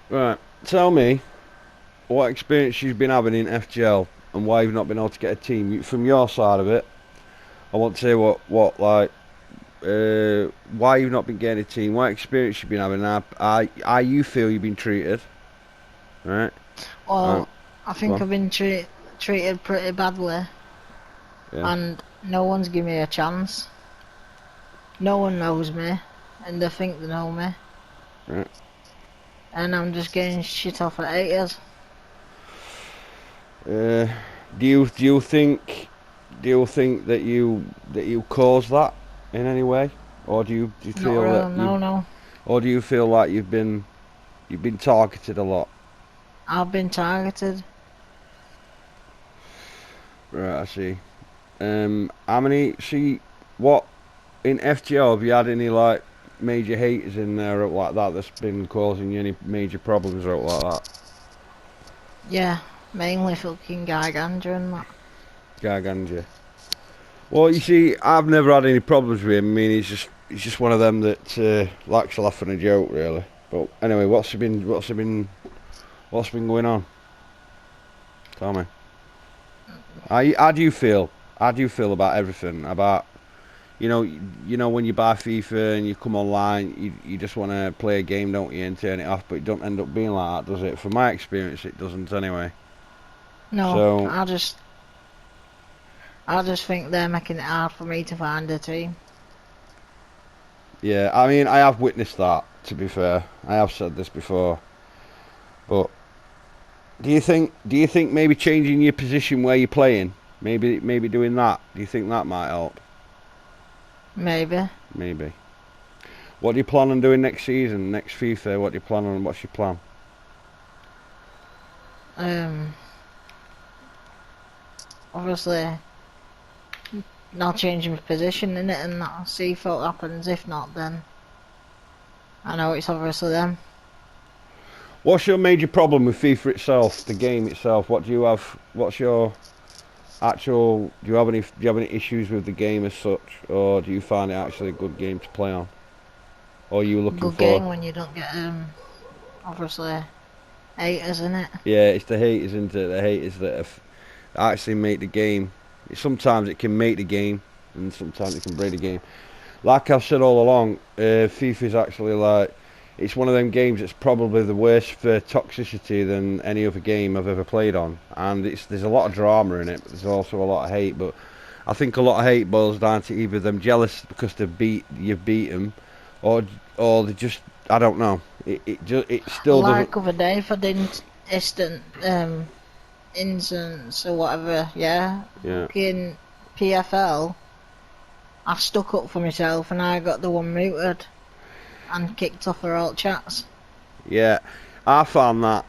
Right, tell me what experience you've been having in FGL and why you've not been able to get a team. From your side of it, I want to say why you've not been getting a team, what experience you've been having, how you feel you've been treated, right? Um, Well, I go think on. I've been treated pretty badly, Yeah, and no one's given me a chance. No one knows me, and they think they know me, right. and I'm just getting shit off at haters. Uh, do you think that you caused that in any way, or do you Not feel that real, you, no, no. or do you feel like you've been targeted a lot? I've been targeted. Right, I see. How many? See, what in FGO have you had any like major haters in there or like that that's been causing you any major problems or like that? Yeah, mainly fucking Garganja and that. Garganja. Well, you see, I've never had any problems with him. I mean, he's just one of them that likes to laugh and a joke, really. But anyway, what's been going on? Tell me. How do you feel? How do you feel about everything? About when you buy FIFA and you come online, you just want to play a game, don't you, and turn it off, but it don't end up being like that, does it? From my experience, it doesn't anyway. No, So I just think they're making it hard for me to find a team. yeah, I mean, I have witnessed that. To be fair, I have said this before, but do you think maybe changing your position where you're playing, maybe doing that? Do you think that might help? Maybe. Maybe. What do you plan on doing next season, next FIFA? What do you plan on? What's your plan? Um, Obviously, not changing my position in it and that. See if what happens. If not, then I know it's obviously them. What's your major problem with FIFA itself, the game itself? What do you have? What's your actual? Do you have any issues with the game as such, or do you find it actually a good game to play on? Or are you looking Good for? game when you don't get obviously haters in it. Yeah, it's the haters, isn't it? The haters that actually make the game. Sometimes it can make the game, and sometimes it can break the game. Like I've said all along, FIFA's actually like it's one of them games that's probably the worst for toxicity than any other game I've ever played on, and there's a lot of drama in it, but there's also a lot of hate. But I think a lot of hate boils down to either them jealous because you've beat them, or they just I don't know. It still doesn't. Like other day, if I didn't instant instance or whatever, yeah, Yeah. fucking PFL, I stuck up for myself and I got the one muted and kicked off her alt chats. Yeah, I found that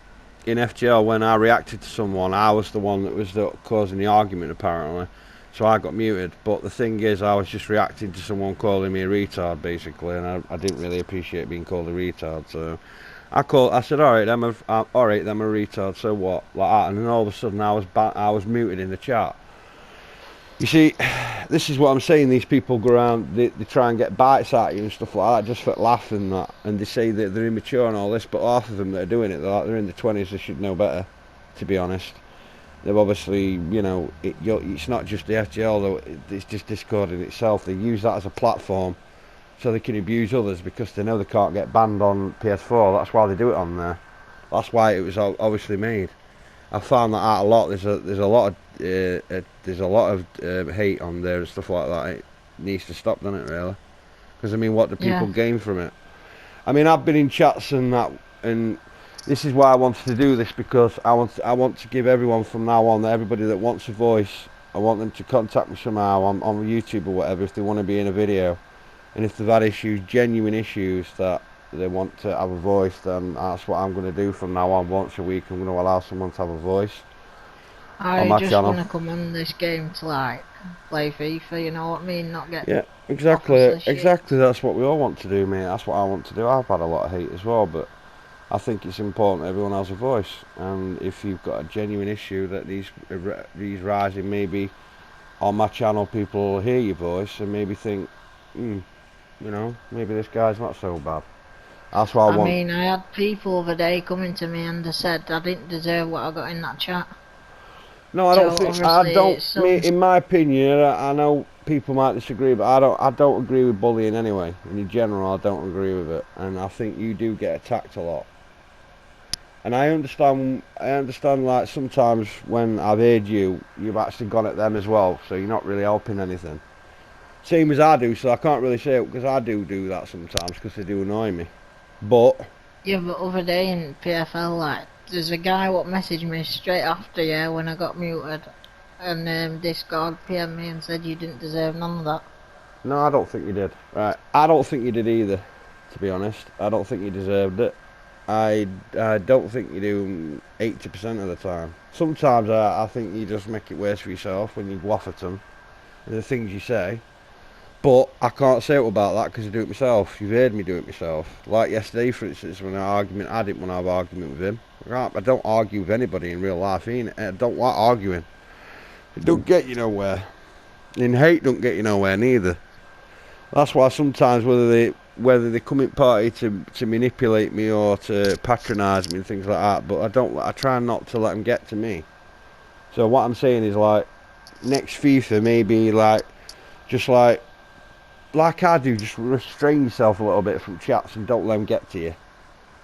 in FGL when I reacted to someone, I was the one that was causing the argument apparently. So I got muted. But the thing is, I was just reacting to someone calling me a retard basically, and I didn't really appreciate being called a retard. So I said, all right, I'm a retard. So what? Like that, and then all of a sudden I was muted in the chat. You see, this is what I'm saying. These people go around, they try and get bites at you and stuff like that, just for laughing and that, and they say that they're immature and all this. But half of them that are doing it, they're in the 20s. They should know better, to be honest. They've obviously, it's not just the FGL though. It's just Discord in itself. They use that as a platform so they can abuse others because they know they can't get banned on PS4. That's why they do it on there. That's why it was obviously made. I found that out a lot. There's a lot of hate on there and stuff like that. It needs to stop, doesn't it? Really? Because I mean, what do people Yeah, gain from it? I mean, I've been in chats and that, and this is why I wanted to do this because I want to give everyone from now on, everybody that wants a voice, I want them to contact me somehow on YouTube or whatever if they want to be in a video, and if they've had issues, genuine issues that they want to have a voice, then that's what I'm going to do from now on. Once a week, I'm going to allow someone to have a voice on I my just channel. want to come on this game to like play FIFA, you know what I mean? Not get Yeah, exactly, obviously shit. exactly. That's what we all want to do, mate. That's what I want to do. I've had a lot of hate as well, but I think it's important everyone has a voice. And if you've got a genuine issue that these rising, maybe on my channel, people will hear your voice and maybe think, maybe this guy's not so bad. That's why I I want. mean, I had people the other day coming to me and they said I didn't deserve what I got in that chat. No, I don't So think. I obviously don't. it's Me, some. in my opinion, I know people might disagree, but I don't. I don't agree with bullying anyway. In general, I don't agree with it, and I think you do get attacked a lot. And I understand. I understand. Like sometimes when I've heard you, you've actually gone at them as well. So you're not really helping anything. Same as I do. So I can't really say it because I do that sometimes because they do annoy me. But Yeah, but other day in PFL, like, there's a guy what messaged me straight after, yeah, when I got muted, and Discord PM me and said you didn't deserve none of that. no, I don't think you did. Right, I don't think you did either. To be honest, I don't think you deserved it. I don't think you do 80% of the time. Sometimes I think you just make it worse for yourself when you waff at them and the things you say. But I can't say about that because I do it myself. You've heard me do it myself. Like yesterday, for instance, when I didn't want to have an argument with him. I don't argue with anybody in real life. I don't like arguing. It don't get you nowhere. And hate don't get you nowhere neither. That's why sometimes whether they come in party to manipulate me or to patronise me and things like that, but I try not to let them get to me. So what I'm saying is like next FIFA maybe like just like I do, just restrain yourself a little bit from chats and don't let them get to you.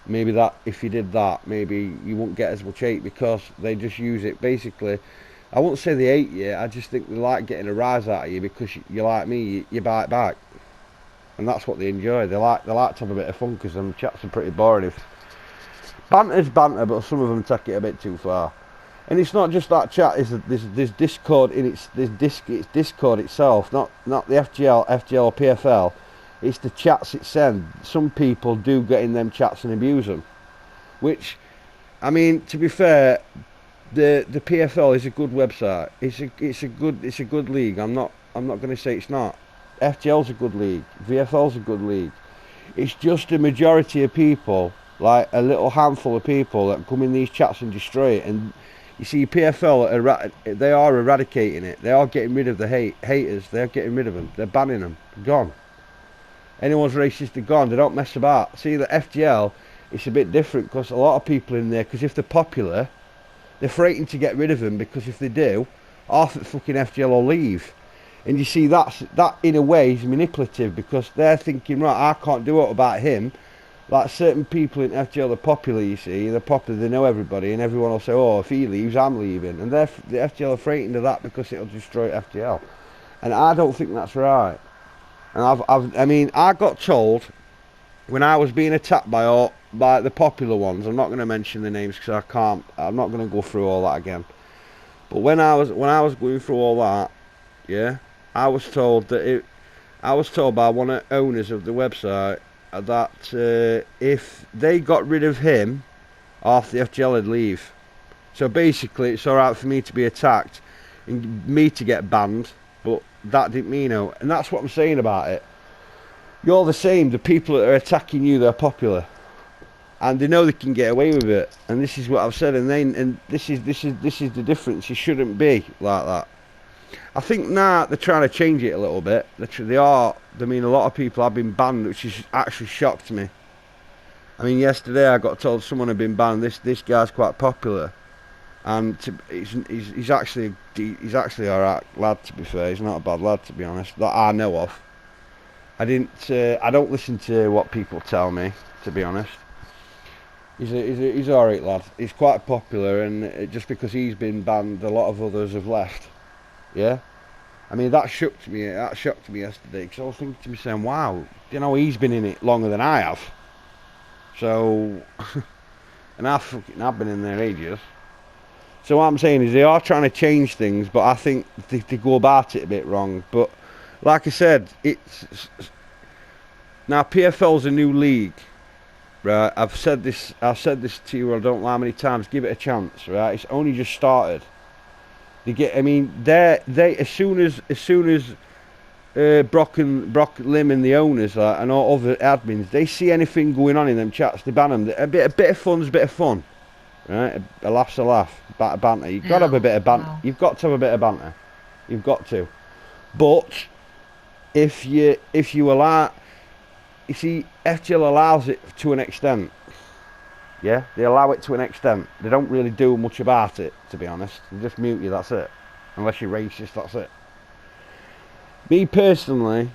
Maybe that if you did that, maybe you won't get as much hate because they just use it basically. I won't say they hate you. I just think they like getting a rise out of you because you're like me. You bite back. And that's what they enjoy. They like to have a bit of fun because them chats are pretty boring. If banter's banter, but some of them take it a bit too far. And it's not just that chat. There's Discord in it's Discord itself, not the FGL or PFL. It's the chats it sends. Some people do get in them chats and abuse them. Which, I mean, to be fair, the PFL is a good website. It's a good league. I'm not going to say it's not. FGL's a good league. VFL's a good league. It's just a majority of people, like a little handful of people, that come in these chats and destroy it. And you see, PFL they are eradicating it. They are getting rid of the haters. They're getting rid of them. They're banning them. Gone. Anyone's racist, they're gone. They don't mess about. See, the FGL, it's a bit different because a lot of people in there, because if they're popular, they're frightened to get rid of them because if they do, half the fucking FGL will leave. And you see, that in a way is manipulative because they're thinking, right, I can't do it about him. Like certain people in FGL are popular, you see, they're popular, they know everybody, and everyone will say, oh, if he leaves, I'm leaving. And the FGL are frightened of that because it'll destroy FGL. And I don't think that's right. And I mean, I got told when I was being attacked by the popular ones, I'm not going to mention the names because I'm not going to go through all that again. But when I was going through all that, yeah, I was told by one of the owners of the website that if they got rid of him, half the FGL would leave. So basically, it's alright for me to be attacked and me to get banned, but that didn't mean no. And that's what I'm saying about it. You're the same. The people that are attacking you, they're popular, and they know they can get away with it. And this is what I've said. And this is the difference. You shouldn't be like that. I think now they're trying to change it a little bit. They are. I mean, a lot of people have been banned, which has actually shocked me. I mean, yesterday I got told someone had been banned. This guy's quite popular, and he's actually alright lad. To be fair, he's not a bad lad, to be honest, that I know of. I don't listen to what people tell me, to be honest. He's alright lad. He's quite popular, and just because he's been banned, a lot of others have left. Yeah. I mean, that shocked me yesterday because I was thinking to myself, wow, you know, he's been in it longer than I have. So, and I've been in there ages. So what I'm saying is they are trying to change things, but I think they go about it a bit wrong. But like I said, it's now PFL's a new league, right? I've said this to you, I don't know how many times. Give it a chance, right? It's only just started. I mean, they as soon as Brock Lim and the owners and all other admins, they see anything going on in them chats, they ban them. A bit of fun's a bit of fun, right? A laugh's a laugh, banter. You've got to have a bit of banter. No. You've got to have a bit of banter. You've got to. But if you allow, you see, FGL allows it to an extent. Yeah, they allow it to an extent. They don't really do much about it, to be honest. They just mute you, that's it. Unless you're racist, that's it. Me personally,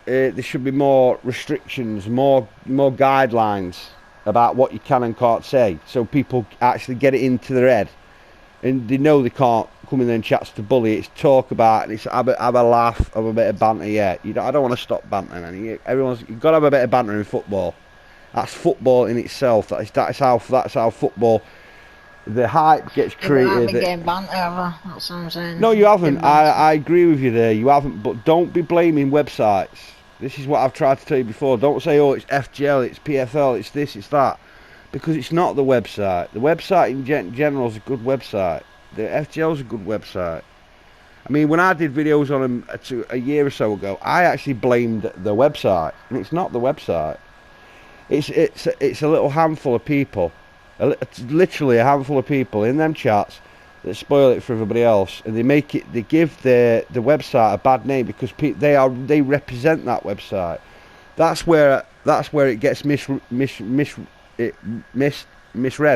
there should be more restrictions, more guidelines about what you can and can't say, so people actually get it into their head, and they know they can't come in there and chats to bully. It's talk about, and it's have a laugh, have a bit of banter. Yeah, I don't want to stop bantering. And you've got to have a bit of banter in football. That's football in itself. That's how football. The hype gets created. I haven't been getting banter ever. That's what I'm saying. No, you haven't. I agree with you there. You haven't. But don't be blaming websites. This is what I've tried to tell you before. Don't say, oh, it's FGL, it's PFL, it's this, it's that. Because it's not the website. The website in general is a good website. The FGL is a good website. I mean, when I did videos on them a year or so ago, I actually blamed the website. And it's not the website. It's a little handful of people. It's literally a handful of people in them chats that spoil it for everybody else, and they give the website a bad name because they represent that website. That's where it gets misread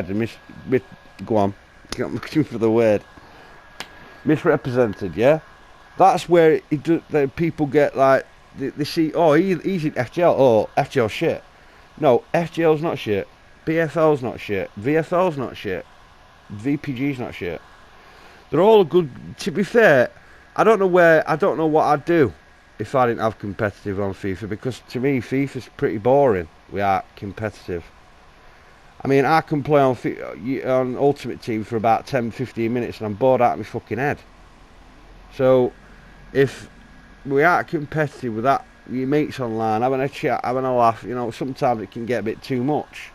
and go on, I'm looking for the word, misrepresented. Yeah, that's where the people get like they see, oh, he's in FGL, oh, FGL shit. No, FGL's not shit. BFL's not shit. VFL's not shit. VPG's not shit. They're all good. To be fair, I don't know what I'd do if I didn't have competitive on FIFA, because to me FIFA's pretty boring without competitive. I mean, I can play on Ultimate Team for about 10-15 minutes and I'm bored out of my fucking head. So if we are competitive with that, your mates online, having a chat, having a laugh, sometimes it can get a bit too much.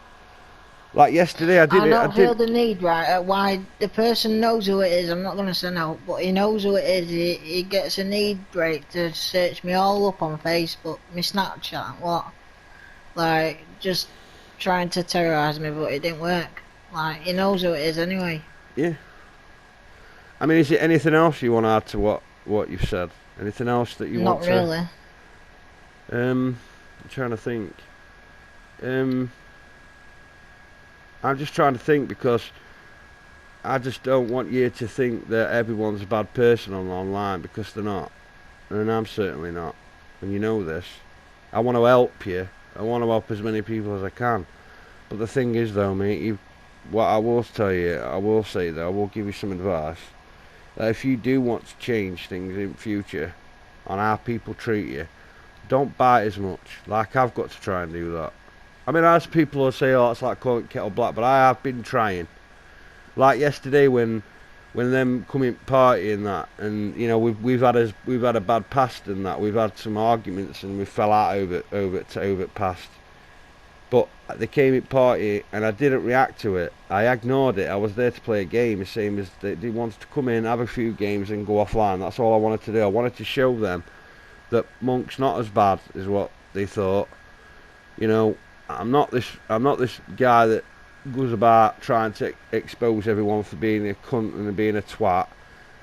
Like yesterday, I don't feel the need, right? Why the person knows who it is. I'm not going to say no, but he knows who it is. He gets a need break to search me all up on Facebook, me Snapchat, what? Like, just trying to terrorise me, but it didn't work. Like, he knows who it is anyway. Yeah. I mean, is it anything else you want to add to what you've said? Anything else that you want to... Not really. I'm trying to think. I'm just trying to think, because I just don't want you to think that everyone's a bad person online, because they're not. And I'm certainly not. And you know this. I want to help you. I want to help as many people as I can. But the thing is though, mate, what I will tell you, I will say though, I will give you some advice. That if you do want to change things in future on how people treat you, don't bite as much. Like I've got to try and do that. I mean, as people will say, oh, it's like calling kettle black, but I have been trying. Like yesterday when them coming party and that, and we've had a bad past and that, we've had some arguments and we fell out over past. But they came at party and I didn't react to it. I ignored it. I was there to play a game, the same as they wanted to come in, have a few games and go offline. That's all I wanted to do. I wanted to show them that Monk's not as bad as what they thought. I'm not this guy that goes about trying to expose everyone for being a cunt and being a twat.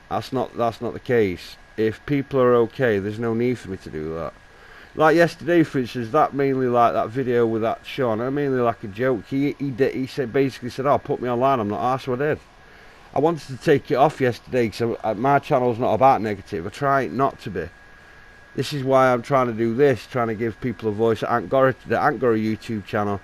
That's not the case. If people are okay, there's no need for me to do that. Like yesterday, for instance, that mainly like that video with that Sean, mainly like a joke. He basically said, "Oh, put me online." I'm not arsed, so I did. I wanted to take it off yesterday because my channel's not about negative. I try not to be. This is why I'm trying to do this, trying to give people a voice. The Angora YouTube channel.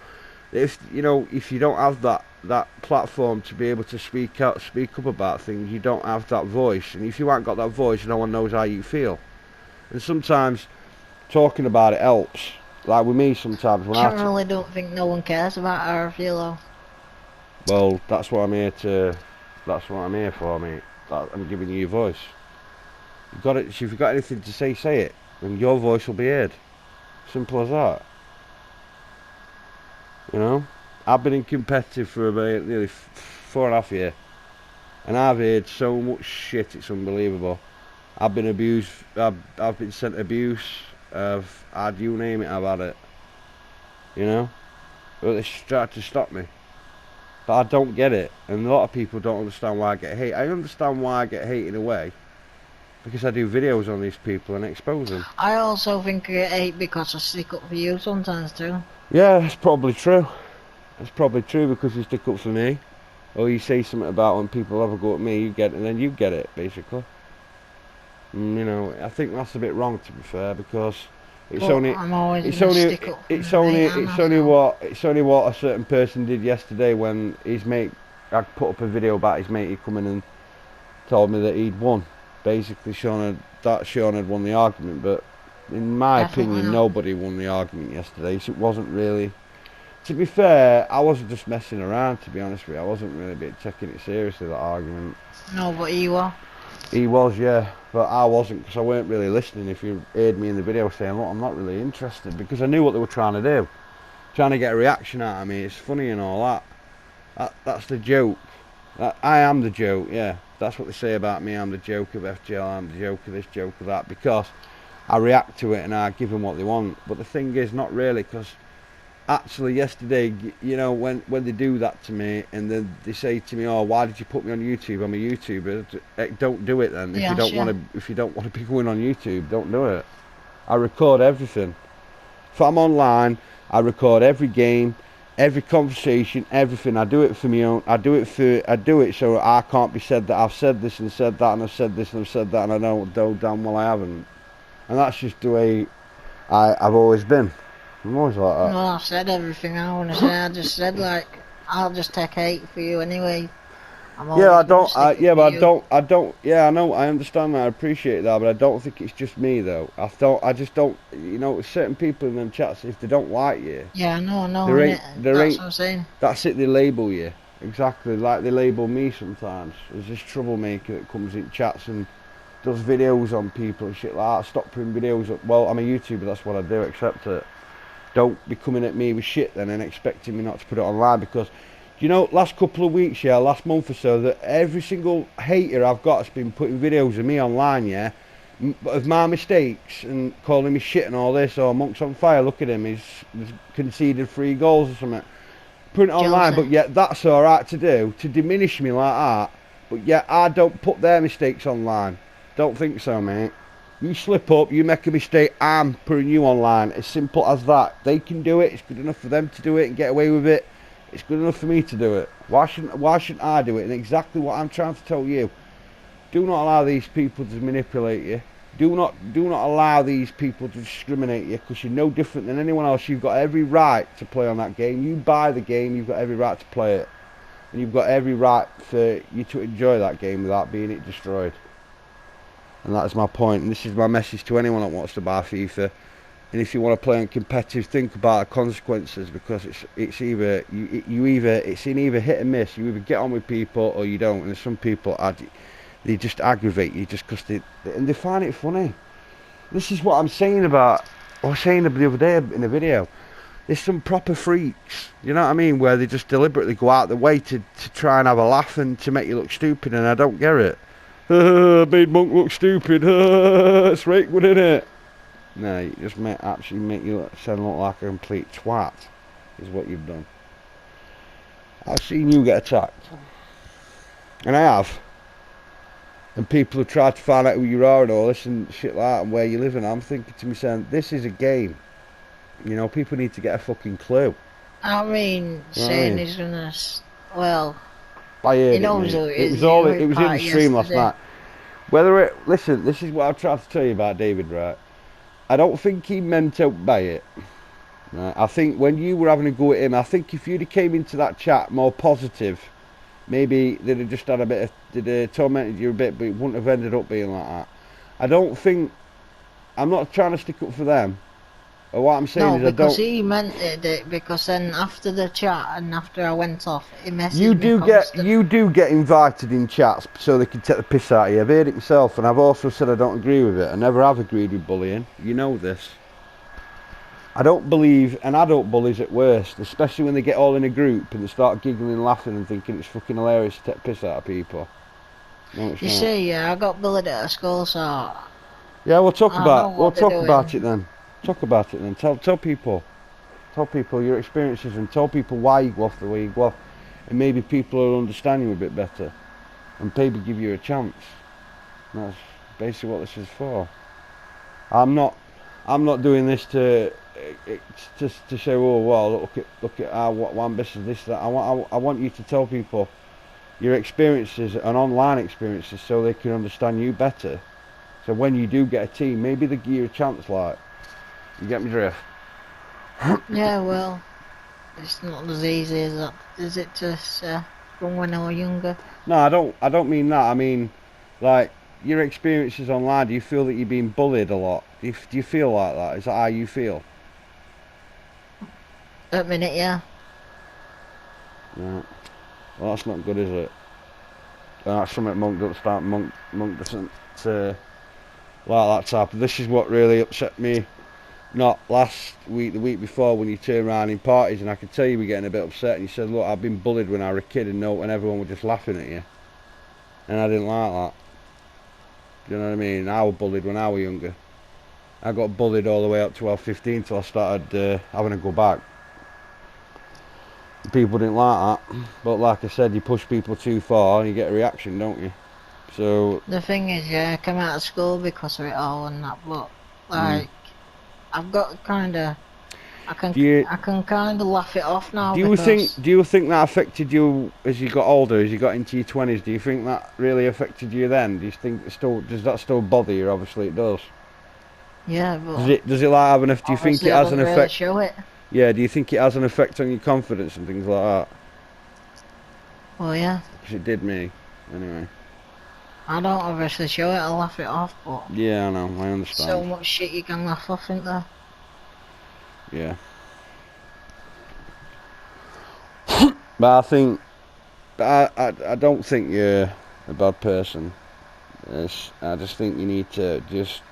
If you don't have that platform to be able to speak up about things, you don't have that voice. And if you haven't got that voice, no one knows how you feel. And sometimes talking about it helps. Like with me, sometimes when I generally don't think no one cares about how I feel though. Well, that's what I'm here for, mate. I'm giving you your voice. You've got it. If you've got anything to say it, and your voice will be heard. Simple as that. I've been in competitive for about nearly 4.5 years, and I've heard so much shit. It's unbelievable. I've been abused. I've been sent abuse. I've had, you name it, I've had it. But they tried to stop me. But I don't get it, and a lot of people don't understand why I get hate. I understand why I get hate in a way, because I do videos on these people and expose them. I also think I get hate because I stick up for you sometimes too. Yeah, that's probably true. That's probably true because you stick up for me, or you say something about when people have a go at me, you get it, and then you get it basically. And, you know, I think that's a bit wrong, to be fair, because it's But only I'm always it's gonna only stick up for it's my only mate and it's only myself. what a certain person did yesterday when his mate. I put up a video about his mate. He come in and told me that he'd won. Basically, Sean had won the argument, but in my Definitely opinion, not. nobody won the argument yesterday. So it wasn't really. To be fair, I wasn't just messing around. To be honest with you, I wasn't really taking it seriously, that argument. No, but you are. He was, yeah, but I wasn't, because I weren't really listening. If you heard me in the video saying, look, I'm not really interested, because I knew what they were trying to do, trying to get a reaction out of me. It's funny and all that's the joke. I am the joke, yeah. That's what they say about me. I'm the joke of FGL, I'm the joke of this, joke of that, because I react to it and I give them what they want. But the thing is, not really, because actually yesterday, you know, when they do that to me and then they say to me, oh, why did you put me on YouTube? I'm a YouTuber. Don't do it then. Yeah, sure. If you don't want to be going on YouTube, don't do it. I record everything. If I'm online, I record every game, every conversation, everything. I do it for me own. I do it so I can't be said that I've said this and said that and I've said this and I've said that and I don't know damn well I haven't. And that's just the way I've always been. I'm always like that. Well, I've said everything I want to say. I just said, like, I'll just take hate for you anyway. I'm Yeah, always gonna stick up yeah, for but you. I don't, yeah, I know, I understand that, I appreciate that, but I don't think it's just me, though. I just don't, you know, certain people in them chats, if they don't like you, Yeah, I know, there innit? That's ain't, what I'm saying. that's it, they label you. Exactly, like they label me sometimes. There's this troublemaker that comes in chats and does videos on people and shit like that. Stop putting videos up. Well, I'm a YouTuber, that's what I do, accept it. Don't be coming at me with shit then and expecting me not to put it online, because you know, last couple of weeks, yeah, last month or so, that every single hater I've got has been putting videos of me online, yeah, of my mistakes and calling me shit and all this. Or Monk's on fire, look at him, he's conceded 3 goals or something. Putting it online, Jealousy. but yet that's alright to do, to diminish me like that. But yet I don't put their mistakes online. Don't think so, mate. You slip up, you make a mistake, I'm putting you online. As simple as that. They can do it, it's good enough for them to do it and get away with it. It's good enough for me to do it. Why shouldn't I do it? And exactly what I'm trying to tell you. Do not allow these people to manipulate you. Do not allow these people to discriminate you, because you're no different than anyone else. You've got every right to play on that game. You buy the game, you've got every right to play it. And you've got every right for you to enjoy that game without being it destroyed. And that is my point. And this is my message to anyone that wants to buy FIFA. And if you want to play on competitive, think about the consequences, because it's either it's in either hit and miss. You either get on with people or you don't. And some people they just aggravate you just because they find it funny. This is what I'm saying about. I was saying the other day in a video. There's some proper freaks, you know what I mean, where they just deliberately go out the way to try and have a laugh and to make you look stupid, and I don't get it. Made Monk look stupid. It's right, wouldn't it? No, you just actually make you look like a complete twat, is what you've done. I've seen you get attacked. And I have. And people have tried to find out who you are and all this and shit like that and where you live, and I'm thinking to myself, this is a game. You know, people need to get a fucking clue. I mean, You know what I saying mean? he's gonna. Well, I he heard it, knows mate. who it It is. was He all, heard it was in the part stream last yesterday. night. Listen, this is what I've tried to tell you about David, right? I don't think he meant out by it. Right? I think when you were having a go at him, I think if you'd have came into that chat more positive, maybe they'd have just had a bit of, they'd have tormented you a bit, but it wouldn't have ended up being like that. I don't think, I'm not trying to stick up for them. But what I'm saying No, is because he meant it. Because then after the chat and after I went off, he messaged you me constantly. do get invited in chats so they can take the piss out of you. I've heard it myself, and I've also said I don't agree with it. I never have agreed with bullying. You know this. I don't believe an adult bullies at worst, especially when they get all in a group and they start giggling and laughing and thinking it's fucking hilarious to take the piss out of people. No, it's You not. see, yeah, I got bullied at school, so Yeah, we'll talk I know we'll what they're talk about doing. it then. Talk about it then. Tell people your experiences, and tell people why you go off the way you go off, and maybe people will understand you a bit better and maybe give you a chance. That's basically what this is for. I'm not doing this to say, oh well, look at our one business, this, that. I want you to tell people your experiences and online experiences so they can understand you better. So when you do get a team, maybe they give you a chance. Like, you get me drift? Yeah, well, it's not as easy as that, is it? From when I was younger. No, I don't mean that. I mean, like, your experiences online. Do you feel that you're being bullied a lot? Do you feel like that? Is that how you feel? At minute, yeah. Yeah. Well, that's not good, is it? That's something Monk doesn't start. Monk doesn't like that type. This is what really upset me. Not last week, the week before, when you turn around in parties, and I could tell you were getting a bit upset. And you said, "Look, I've been bullied when I was a kid, and everyone was just laughing at you." And I didn't like that. Do you know what I mean? I was bullied when I was younger. I got bullied all the way up to 12, 15 till I started having to go back. People didn't like that, but like I said, you push people too far and you get a reaction, don't you? So The thing is, yeah, I come out of school because of it all and that, but like, I've got kinda, I can kinda laugh it off now. Do you think that affected you as you got older, as you got into your 20s? Do you think that really affected you then? Do you think does that still bother you? Obviously it does. Yeah, but Does it like have an effect? Do you think it has an effect? Really show it. Yeah, do you think it has an effect on your confidence and things like that? Well, yeah. Because it did me, anyway. I don't obviously show it, I laugh it off, but Yeah, I know, I understand. so much shit you can laugh off, isn't there? Yeah. But I think, I don't think you're a bad person. I just think you need to just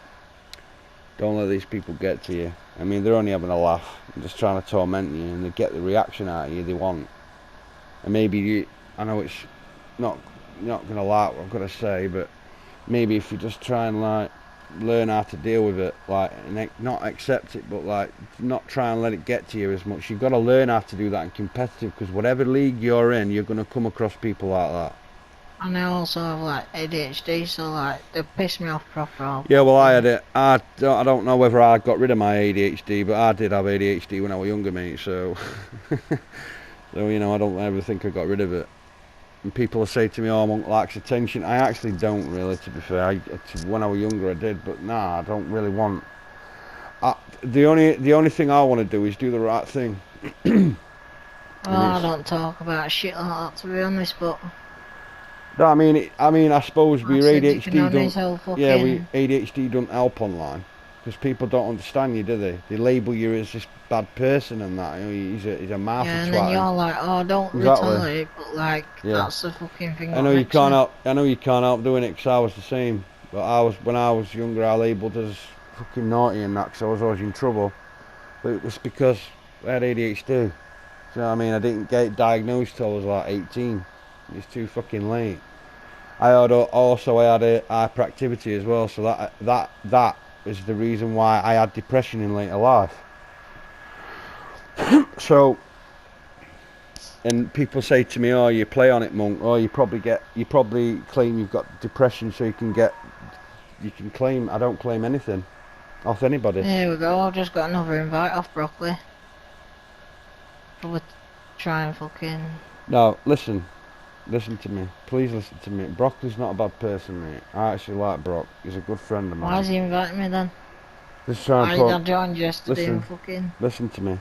don't let these people get to you. I mean, they're only having a laugh and just trying to torment you, and they get the reaction out of you they want. And maybe I know it's not gonna like what I've got to say, but maybe if you just try and like learn how to deal with it, like, and not accept it, but like not try and let it get to you as much. You've got to learn how to do that in competitive, because whatever league you're in, you're gonna come across people like that. And I also have like ADHD, so like they piss me off proper. Yeah, well, I had it. I don't know whether I got rid of my ADHD, but I did have ADHD when I was younger, mate. So, so you know, I don't ever think I got rid of it. And people say to me, "Oh, Monk likes attention." I actually don't really, to be fair. When I was younger, I did, but nah, I don't really want. The only thing I want to do is do the right thing. Well, I don't talk about shit like that, to be honest, but. No, I mean, I suppose with your ADHD ADHD don't help online, because people don't understand you, do they? They label you as this bad person and that. You know, he's a mouth. Yeah, and then you're like, oh, don't retaliate, but like, that's the fucking thing. I know you can't help doing it, because I was the same. But when I was younger, I labelled as fucking naughty and that, because I was always in trouble. But it was because I had ADHD. So, you know what I mean? I didn't get diagnosed till I was like 18. It's too fucking late. I had a hyperactivity as well, so that is the reason why I had depression in later life. So, and people say to me, "Oh, you play on it, Monk. Oh, you probably claim you've got depression, so you can claim." I don't claim anything off anybody. There we go. I've just got another invite off Broccoli. We'll try and fucking. No, listen to me. Please listen to me. Broccoli's not a bad person, mate. I actually like Brock. He's a good friend of mine. Why is he inviting me then? Just try and I joined yesterday and fucking. Listen to me.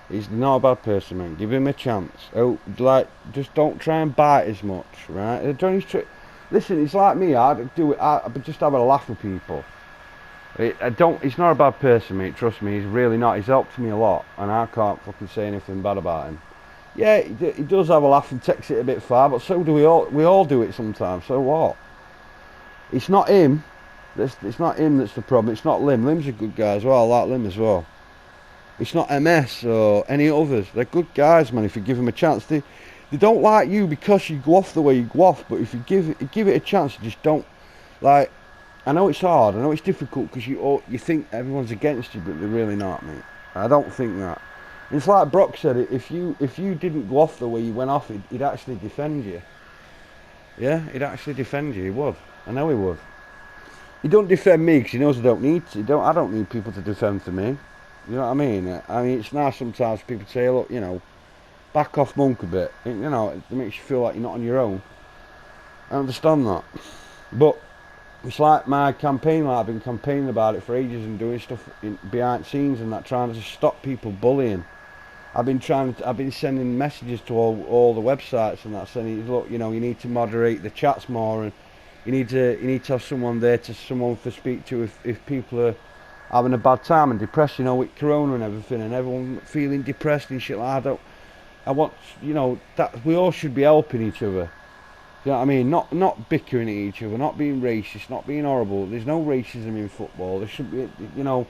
He's not a bad person, mate. Give him a chance. Oh, like, just don't try and bite as much, right? Listen, it's like me. I'd do it. I'd just have a laugh with people. He's not a bad person, mate. Trust me. He's really not. He's helped me a lot, and I can't fucking say anything bad about him. Yeah, he does have a laugh and takes it a bit far, but so do we all. We all do it sometimes. So what? It's not him. It's not him that's the problem. It's not Lim. Lim's a good guy as well. I like Lim as well. It's not MS or any others. They're good guys, man. If you give them a chance, they don't like you because you go off the way you go off. But if you give it a chance, you just don't like. I know it's hard. I know it's difficult because you think everyone's against you, but they're really not, mate. I don't think that. It's like Brock said, if you didn't go off the way you went off, he'd actually defend you. Yeah, he'd actually defend you. He would. I know he would. He don't defend me because he knows I don't need to. I don't need people to defend for me. You know what I mean? I mean, it's nice sometimes people say, look, you know, back off monk a bit. You know, it makes you feel like you're not on your own. I understand that. But it's like my campaign, like I've been campaigning about it for ages and doing stuff behind the scenes and that, trying to stop people bullying. I've been sending messages to all the websites and that, saying, look, you know, you need to moderate the chats more, and you need to have someone there someone to speak to if people are having a bad time and depressed, you know, with corona and everything, and everyone feeling depressed and shit like that. I want, you know, that we all should be helping each other. You know what I mean? Not bickering at each other, not being racist, not being horrible. There's no racism in football. There should be, you know,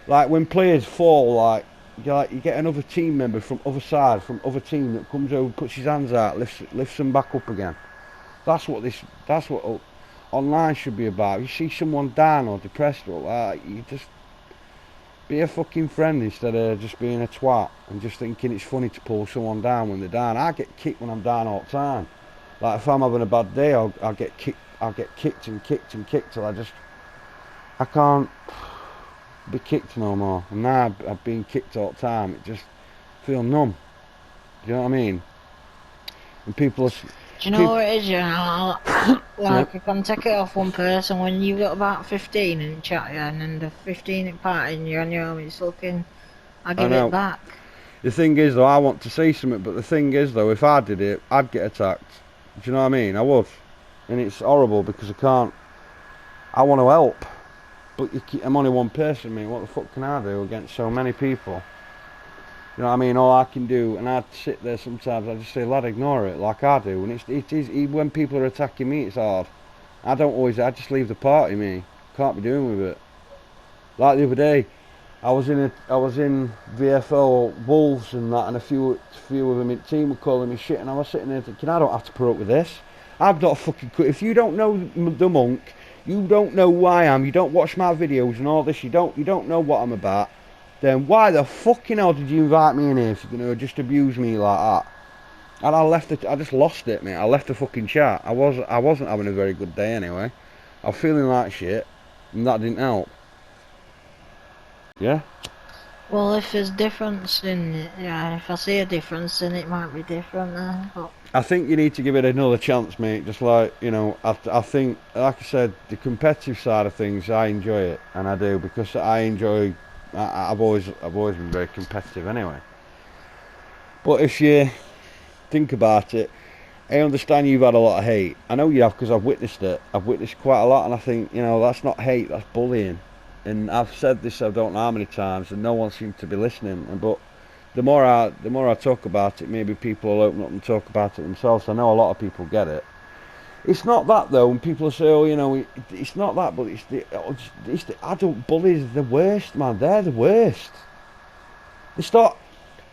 like when players fall, like you get another team member from other team that comes over, puts his hands out, lifts them back up again. That's what online should be about. You see someone down or depressed or like, you just be a fucking friend instead of just being a twat and just thinking it's funny to pull someone down when they're down. I get kicked when I'm down all the time. Like if I'm having a bad day, I'll get kicked. I'll get kicked and kicked and kicked till I can't be kicked no more. And now I've been kicked all the time. It just feel numb. Do you know what I mean? And people are. Do you know what it is? You know, like I can take it off one person when you've got about 15 in chat, yeah, and then the 15 in party and you're on your own. It's looking. I give it back. The thing is though, I want to say something, but the thing is though, if I did it, I'd get attacked. Do you know what I mean? I would. And it's horrible because I can't. I want to help, but I'm only one person, mate. What the fuck can I do against so many people? You know what I mean? All I can do, and I'd sit there sometimes, I just say, lad, ignore it, like I do. And it is when people are attacking me, it's hard. I just leave the party, me. Can't be doing with it. Like the other day, I was in VFL Wolves and that, and a few of them in the team were calling me shit, and I was sitting there thinking, I don't have to put up with this. I'm not fucking. If you don't know the monk, you don't know who I am. You don't watch my videos and all this. You don't know what I'm about. Then why the fucking hell did you invite me in here if you're gonna just abuse me like that? And I just lost it, mate. I left the fucking chat. I wasn't having a very good day anyway. I was feeling like shit, and that didn't help. Yeah. Well, if there's difference in it, yeah, if I see a difference, then it might be different. But I think you need to give it another chance, mate. Just like, you know, I think, like I said, the competitive side of things, I enjoy it, and I do, because I've always been very competitive anyway. But if you think about it, I understand you've had a lot of hate. I know you have, because I've witnessed it. I've witnessed quite a lot, and I think, you know, that's not hate, that's bullying. And I've said this I don't know how many times, and no one seems to be listening. But the more I talk about it, maybe people will open up and talk about it themselves. I know a lot of people get it. It's not that though, and people say, oh, you know, it's not that, but it's the adult bullies, the worst, man. They're the worst. They start.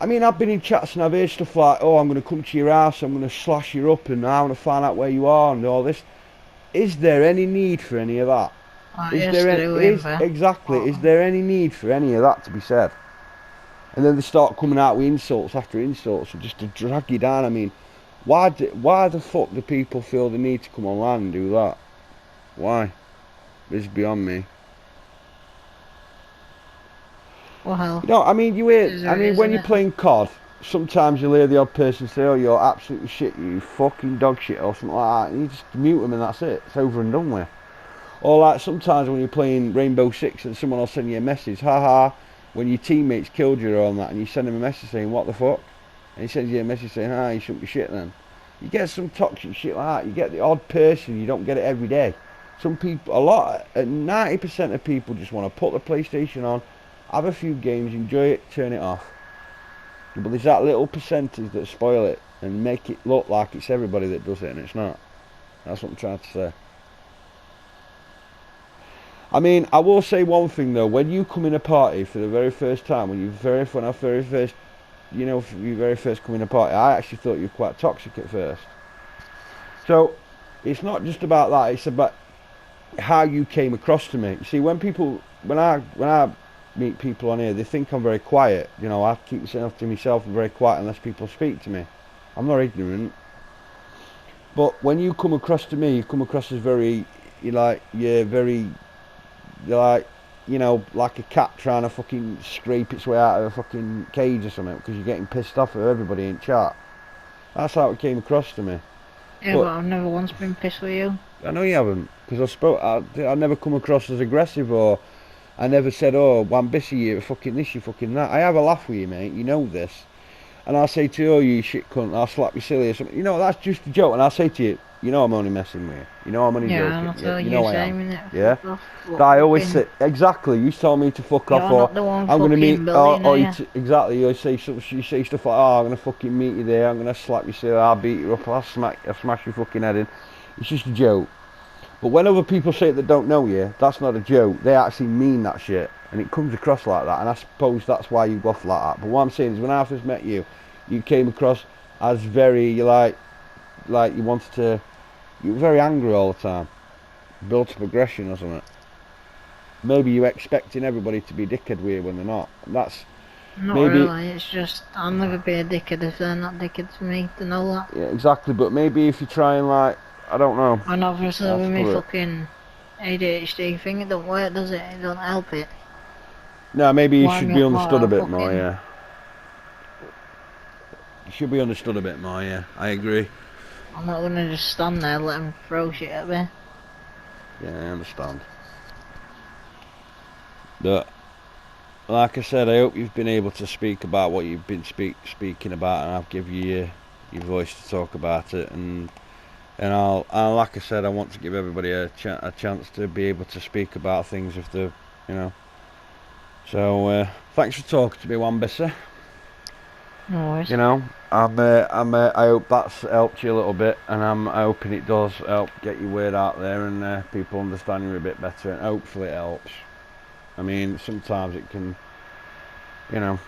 I mean, I've been in chats and I've heard stuff like, oh, I'm going to come to your house, I'm going to slash you up, and I want to find out where you are and all this. Is there any need for any of that? Is there any need for any of that to be said? And then they start coming out with insults after insults, and just to drag you down. I mean, why the fuck do people feel the need to come online and do that? Why? It's beyond me. Well, you know, I mean, when you're playing COD, sometimes you'll hear the odd person say, oh, you're absolutely shit, you fucking dog shit, or something like that, and you just mute them and that's it. It's over and done with. Or like sometimes when you're playing Rainbow Six and someone will send you a message, haha, when your teammates killed you or on that, and you send them a message saying, what the fuck? And he sends you a message saying, you shouldn't be shit then. You get some toxic shit like that. You get the odd person, you don't get it every day. Some people, 90% of people just want to put the PlayStation on, have a few games, enjoy it, turn it off. But there's that little percentage that spoil it and make it look like it's everybody that does it, and it's not. That's what I'm trying to say. I mean, I will say one thing though, when you come in a party for the very first time, when you very first come in a party, I actually thought you were quite toxic at first. So, it's not just about that, it's about how you came across to me. You see, when I meet people on here, they think I'm very quiet. You know, I keep myself to myself and very quiet unless people speak to me. I'm not ignorant. But when you come across to me, you come across as very you're like, you know, like a cat trying to fucking scrape its way out of a fucking cage or something because you're getting pissed off at everybody in chat. That's how it came across to me. Yeah, but I've never once been pissed with you. I know you haven't, because I never come across as aggressive, or I never said, oh, Bissa, you fucking this, you fucking that. I have a laugh with you, mate, you know this. And I'll say to you, oh, you shit cunt, I'll slap you silly or something. You know, that's just a joke. And I'll say to you, you know I'm only messing with you. You know I'm only joking. Yeah, you know I am. It, yeah? But I always say, exactly, you told me to fuck off, or I'm going to meet, exactly, you say stuff like, oh, I'm going to fucking meet you there, I'm going to slap you silly, I'll beat you up, I'll smash your fucking head in. It's just a joke. But when other people say it that don't know you, that's not a joke. They actually mean that shit. And it comes across like that. And I suppose that's why you waffle like that. But what I'm saying is, when I first met you, you came across as very, you were very angry all the time. Built up aggression or something. Maybe you're expecting everybody to be dickhead with you when they're not. That's... Not maybe, really, it's just, I'll never be a dickhead if they're not dickheads for me to know that. Yeah, exactly. But maybe if you try and I don't know. And obviously with me fucking ADHD thing, it don't work, does it? It don't help it. No, maybe you should be understood a bit more, yeah. You should be understood a bit more, yeah. I agree. I'm not gonna just stand there and let them throw shit at me. Yeah, I understand. But, like I said, I hope you've been able to speak about what you've been speaking about, and I've given you your voice to talk about it, and I'll like I said, I want to give everybody a chance to be able to speak about things if they're, you know. So thanks for talking to me, Bissa. No worries. You know, I hope that's helped you a little bit, and I'm hoping it does help get your word out there and people understand you a bit better, and hopefully it helps. I mean, sometimes it can, you know,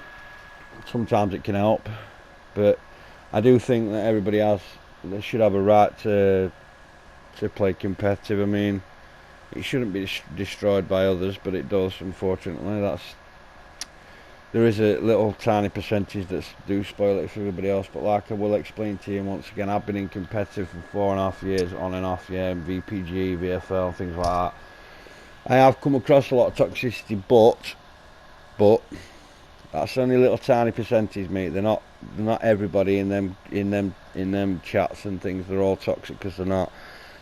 sometimes it can help, but I do think that they should have a right to play competitive. I mean, it shouldn't be destroyed by others, but it does, unfortunately. There is a little tiny percentage that do spoil it for everybody else, but like I will explain to you once again, I've been in competitive for 4.5 years, on and off, yeah, VPG, VFL, things like that. I have come across a lot of toxicity, but that's only a little tiny percentage, mate. They're not everybody in them chats and things. They're all toxic, because they're not.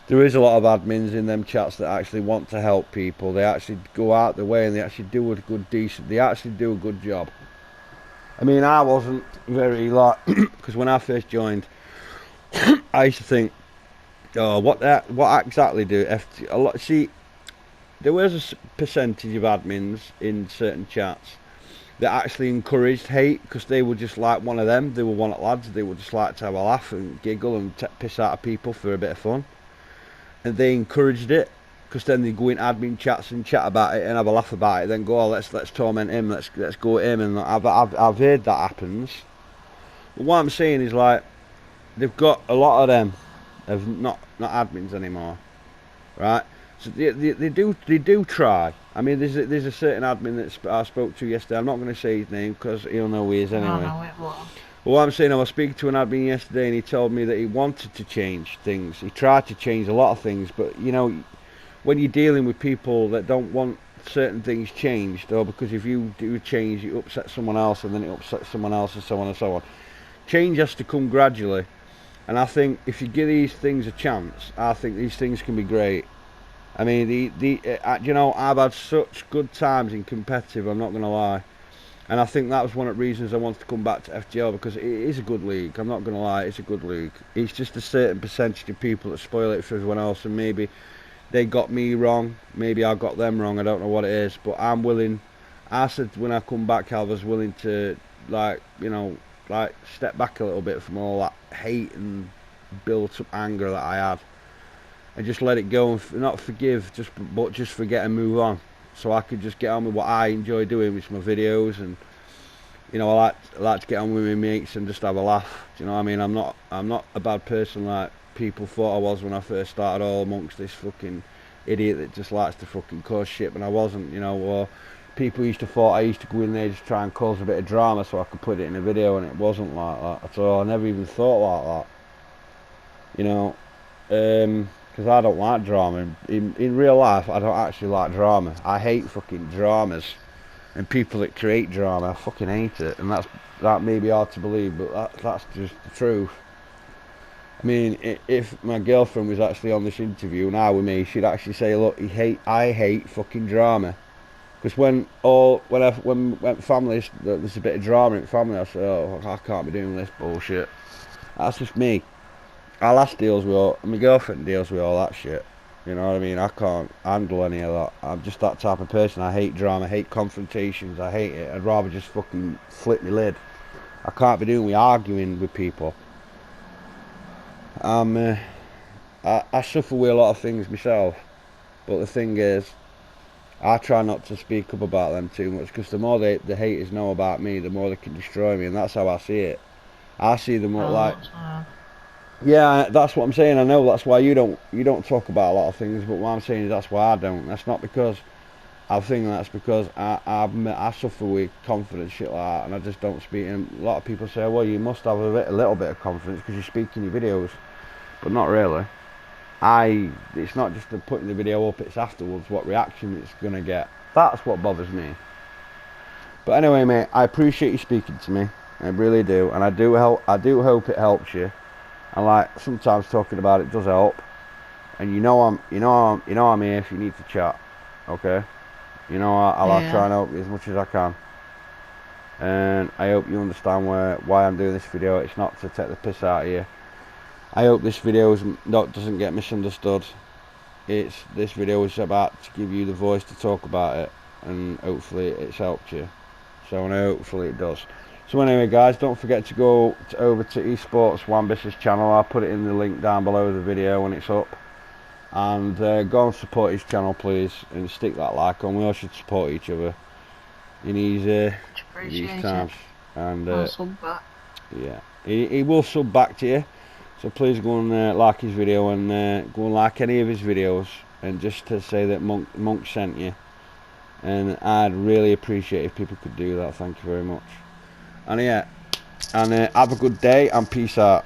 There is a lot of admins in them chats that actually want to help people. They actually go out their way and they actually do they actually do a good job. I mean, I wasn't very because when I first joined, I used to think, oh, what exactly do FT? See, there was a percentage of admins in certain chats that actually encouraged hate, because they were just like one of them. They were one of the lads. They would just like to have a laugh and giggle and piss out of people for a bit of fun. And they encouraged it, because then they go in admin chats and chat about it and have a laugh about it. Then go, oh, let's torment him. Let's go at him. And I've heard that happens. But what I'm saying is, like, they've got a lot of them of not admins anymore, right? So they do try. I mean, there's a certain admin that I spoke to yesterday. I'm not going to say his name because he'll know who he is anyway. But what I'm saying, I was speaking to an admin yesterday, and he told me that he wanted to change things. He tried to change a lot of things, but you know, when you're dealing with people that don't want certain things changed, or because if you do change, you upset someone else, and then it upsets someone else, and so on and so on. Change has to come gradually, and I think if you give these things a chance, I think these things can be great. I mean, you know, I've had such good times in competitive, I'm not going to lie. And I think that was one of the reasons I wanted to come back to FGL, because it is a good league. I'm not going to lie, it's a good league. It's just a certain percentage of people that spoil it for everyone else, and maybe they got me wrong, maybe I got them wrong, I don't know what it is. But I'm willing, I said when I come back, I was willing to, like, you know, like, step back a little bit from all that hate and built up anger that I had, and just let it go, and not forgive, but just forget and move on, so I could just get on with what I enjoy doing, which is my videos. And you know, I like to get on with my mates and just have a laugh. Do you know what I mean? I'm not a bad person like people thought I was when I first started, all amongst this fucking idiot that just likes to fucking cause shit, but I wasn't, you know. Or people used to thought I used to go in there just try and cause a bit of drama so I could put it in a video, and it wasn't like that at all. I never even thought like that, you know. because I don't like drama. In real life, I don't actually like drama. I hate fucking dramas and people that create drama. I fucking hate it, and that may be hard to believe, but that's just the truth. I mean, if my girlfriend was actually on this interview now with me, she'd actually say, "Look, I hate fucking drama." Because when families, there's a bit of drama in family, I say, "Oh, I can't be doing this bullshit." That's just me. Our lass deals with all, my girlfriend deals with all that shit. You know what I mean? I can't handle any of that. I'm just that type of person. I hate drama, I hate confrontations, I hate it. I'd rather just fucking flip my lid. I can't be doing arguing with people. I suffer with a lot of things myself, but the thing is, I try not to speak up about them too much, because the more the haters know about me, the more they can destroy me, and that's how I see it. I see them like, yeah, that's what I'm saying. I know that's why you don't talk about a lot of things, but what I'm saying is that's why I don't. That's not because I think that's because I suffer with confidence shit like that, and I just don't speak. And a lot of people say, well, you must have a little bit of confidence because you speak in your videos, but not really. It's not just the putting the video up, it's afterwards what reaction it's gonna get. That's what bothers me. But anyway, mate, I appreciate you speaking to me. I really do, and I do hope it helps you. And like sometimes talking about it does help. And I'm here if you need to chat. Okay? I'll try and help you as much as I can. And I hope you understand why I'm doing this video. It's not to take the piss out of you. I hope this video doesn't get misunderstood. This video is about to give you the voice to talk about it, and hopefully it's helped you. So hopefully it does. So anyway, guys, don't forget to go over to Esports Wambis's channel. I'll put it in the link down below the video when it's up. And go and support his channel, please, and stick that like on. We all should support each other in these times. And I'll sub back. Yeah, he will sub back to you. So please go and like his video, and go and like any of his videos, and just to say that Monk sent you. And I'd really appreciate if people could do that. Thank you very much. And yeah, and have a good day, and peace out.